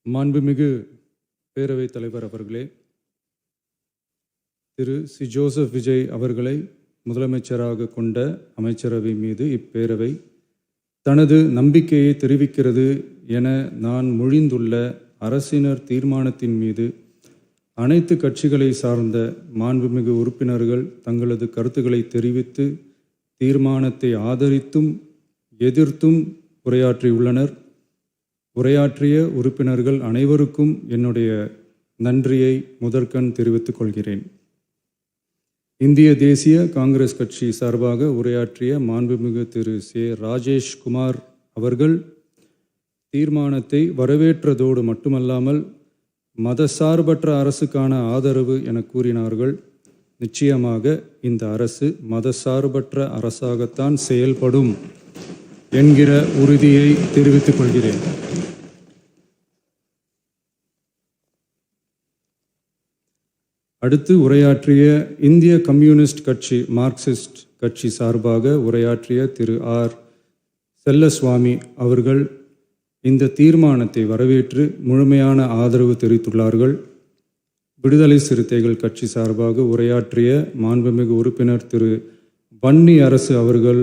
மாண்புமிகு பேரவைத் தலைவர் அவர்களே, திரு சி. ஜோசப் விஜய் அவர்களை முதலமைச்சராக கொண்ட அமைச்சரவை மீது இப்பேரவை தனது நம்பிக்கையை தெரிவிக்கிறது என நான் மொழிந்துள்ள அரசினர் தீர்மானத்தின் மீது அனைத்து கட்சிகளை சார்ந்த மாண்புமிகு உறுப்பினர்கள் தங்களது கருத்துக்களை தெரிவித்து தீர்மானத்தை ஆதரித்தும் எதிர்த்தும் உரையாற்றியுள்ளனர். உரையாற்றிய உறுப்பினர்கள் அனைவருக்கும் என்னுடைய நன்றியை முதற்கண் தெரிவித்துக் கொள்கிறேன். இந்திய தேசிய காங்கிரஸ் கட்சி சார்பாக உரையாற்றிய மாண்புமிகு திரு சே. ராஜேஷ் குமார் அவர்கள் தீர்மானத்தை வரவேற்றதோடு மட்டுமல்லாமல் மதசார்பற்ற அரசுக்கான ஆதரவு என கூறினார்கள். நிச்சயமாக இந்த அரசு மதசார்பற்ற அரசாகத்தான் செயல்படும் என்கிற உறுதியை தெரிவித்துக் கொள்கிறேன். அடுத்து உரையாற்றிய இந்திய கம்யூனிஸ்ட் கட்சி மார்க்சிஸ்ட் கட்சி சார்பாக உரையாற்றிய திரு ஆர். செல்லசுவாமி அவர்கள் இந்த தீர்மானத்தை வரவேற்று முழுமையான ஆதரவு தெரிவித்துள்ளார்கள். விடுதலை சிறுத்தைகள் கட்சி சார்பாக உரையாற்றிய மாண்புமிகு உறுப்பினர் திரு வன்னி அரசு அவர்கள்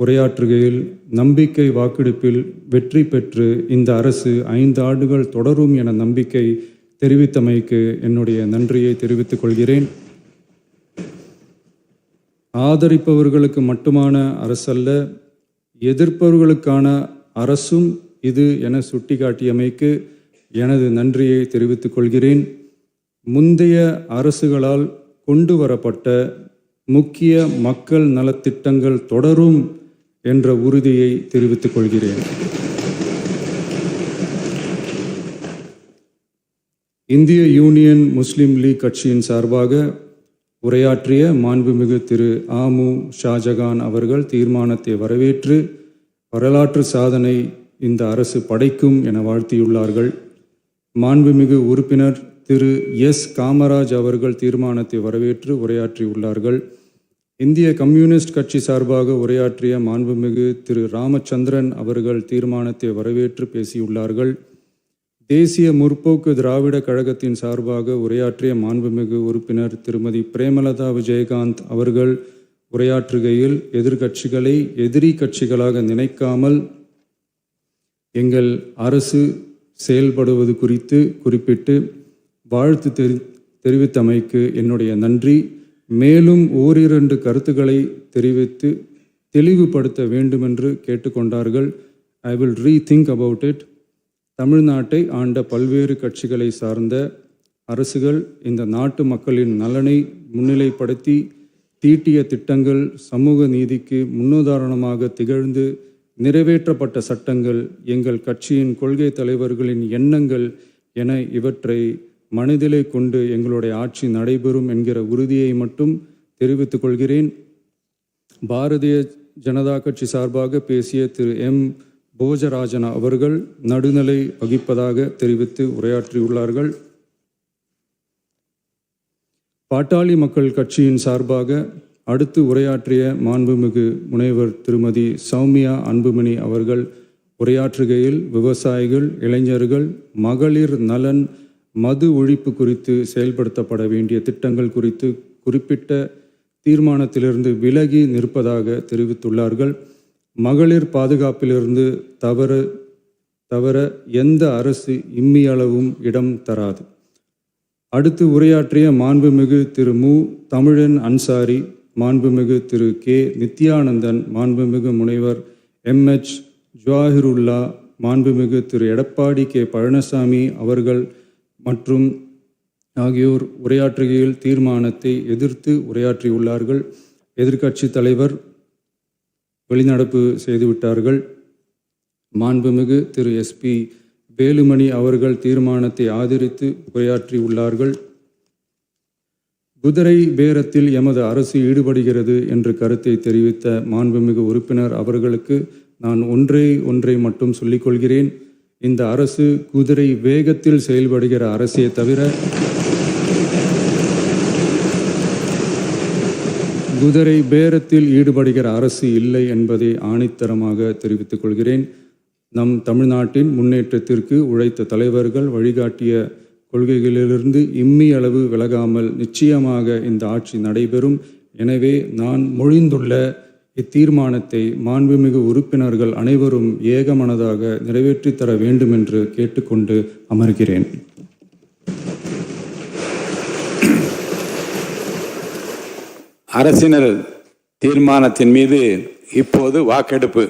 உரையாற்றுகையில் நம்பிக்கை வாக்கெடுப்பில் வெற்றி பெற்று இந்த அரசு 5 ஆண்டுகள் தொடரும் என நம்பிக்கை தெரிவித்தமைக்கு என்னுடைய நன்றியை தெரிவித்துக் கொள்கிறேன். ஆதரிப்பவர்களுக்கு மட்டுமான அரசல்ல, எதிர்ப்பவர்களுக்கான அரசும் இது என சுட்டிக்காட்டியமைக்கு எனது நன்றியை தெரிவித்துக் கொள்கிறேன். முந்தைய அரசுகளால் கொண்டு வரப்பட்ட முக்கிய மக்கள் நலத்திட்டங்கள் தொடரும் என்ற உறுதியை தெரிவித்துக் கொள்கிறேன். இந்திய யூனியன் முஸ்லீம் லீக் கட்சியின் சார்பாக உரையாற்றிய மாண்புமிகு திரு ஆமு ஷாஜகான் அவர்கள் தீர்மானத்தை வரவேற்று வரலாற்று சாதனை இந்த அரசு படைக்கும் என வாழ்த்தியுள்ளார்கள். மாண்புமிகு உறுப்பினர் திரு எஸ். காமராஜ் அவர்கள் தீர்மானத்தை வரவேற்று உரையாற்றியுள்ளார்கள். இந்திய கம்யூனிஸ்ட் கட்சி சார்பாக உரையாற்றிய மாண்புமிகு திரு ராமச்சந்திரன் அவர்கள் தீர்மானத்தை வரவேற்று பேசியுள்ளார்கள். தேசிய முற்போக்கு திராவிட கழகத்தின் சார்பாக உரையாற்றிய மாண்புமிகு உறுப்பினர் திருமதி பிரேமலதா விஜயகாந்த் அவர்கள் உரையாற்றுகையில் எதிர்கட்சிகளை எதிரி கட்சிகளாக நினைக்காமல் எங்கள் அரசு செயல்படுவது குறித்து குறிப்பிட்டு வாழ்த்து தெரிவித்தமைக்கு என்னுடைய நன்றி. மேலும் ஓரிரண்டு கருத்துக்களை தெரிவித்து தெளிவுபடுத்த வேண்டுமென்று கேட்டுக்கொண்டார்கள். I will rethink about it. தமிழ்நாட்டை ஆண்ட பல்வேறு கட்சிகளை சார்ந்த அரசுகள் இந்த நாட்டு மக்களின் நலனை முன்னிலைப்படுத்தி தீட்டிய திட்டங்கள் சமூக நீதிக்கு முன்னுதாரணமாக திகழ்ந்து நிறைவேற்றப்பட்ட சட்டங்கள் எங்கள் கட்சியின் கொள்கை தலைவர்களின் எண்ணங்கள் என இவற்றை மனதிலே கொண்டு எங்களுடைய ஆட்சி நடைபெறும் என்கிற உறுதியை மட்டும் தெரிவித்துக் கொள்கிறேன். பாரதிய ஜனதா கட்சி சார்பாக பேசிய திரு எம். போஜராஜன் அவர்கள் நடுநிலை வகிப்பதாக தெரிவித்து உரையாற்றியுள்ளார்கள். பாட்டாளி மக்கள் கட்சியின் சார்பாக அடுத்து உரையாற்றிய மாண்புமிகு முனைவர் திருமதி சௌமியா அன்புமணி அவர்கள் உரையாற்றுகையில் விவசாயிகள், இளைஞர்கள், மகளிர் நலன், மது ஒழிப்பு குறித்து செயல்படுத்தப்பட வேண்டிய திட்டங்கள் குறித்து குறிப்பிட்ட தீர்மானத்திலிருந்து விலகி நிற்பதாக தெரிவித்துள்ளார்கள். மகளிர் பாதுகாப்பிலிருந்து தவிர எந்த அரசு இம்மியளவும் இடம் தராது. அடுத்து உரையாற்றிய மாண்புமிகு திரு மு. தமிழன் அன்சாரி, மாண்புமிகு திரு கே. நித்யானந்தன், மாண்புமிகு முனைவர் எம்.எச். ஜவாஹிருல்லா, மாண்புமிகு திரு எடப்பாடி கே. பழனிசாமி அவர்கள் மற்றும் ஆகியோர் உரையாற்றுகையில் தீர்மானத்தை எதிர்த்து உரையாற்றியுள்ளார்கள். எதிர்க்கட்சி தலைவர் வெளிநடப்பு செய்துவிட்டார்கள். மாண்புமிகு திரு எஸ்.பி. வேலுமணி அவர்கள் தீர்மானத்தை ஆதரித்து உரையாற்றியுள்ளார்கள். குதிரை பேரத்தில் எமது அரசு ஈடுபடுகிறது என்று கருத்தை தெரிவித்த மாண்புமிகு உறுப்பினர் அவர்களுக்கு நான் ஒன்றை மட்டும் சொல்லிக்கொள்கிறேன். இந்த அரசு குதிரை வேகத்தில் செயல்படுகிற அரசே தவிர குதிரை பேரத்தில் ஈடுபடுகிற அரசு இல்லை என்பதை ஆணித்தரமாக தெரிவித்துக் கொள்கிறேன். நம் தமிழ்நாட்டின் முன்னேற்றத்திற்கு உழைத்த தலைவர்கள் வழிகாட்டிய கொள்கைகளிலிருந்து இம்மி அளவு விலகாமல் நிச்சயமாக இந்த ஆட்சி நடைபெறும். எனவே நான் மொழிந்துள்ள இத்தீர்மானத்தை மாண்புமிகு உறுப்பினர்கள் அனைவரும் ஏகமனதாக நிறைவேற்றித் தர வேண்டும் என்று கேட்டுக்கொண்டு அமர்கிறேன். அரசினர் தீர்மானத்தின் மீது இப்போது வாக்கெடுப்பு.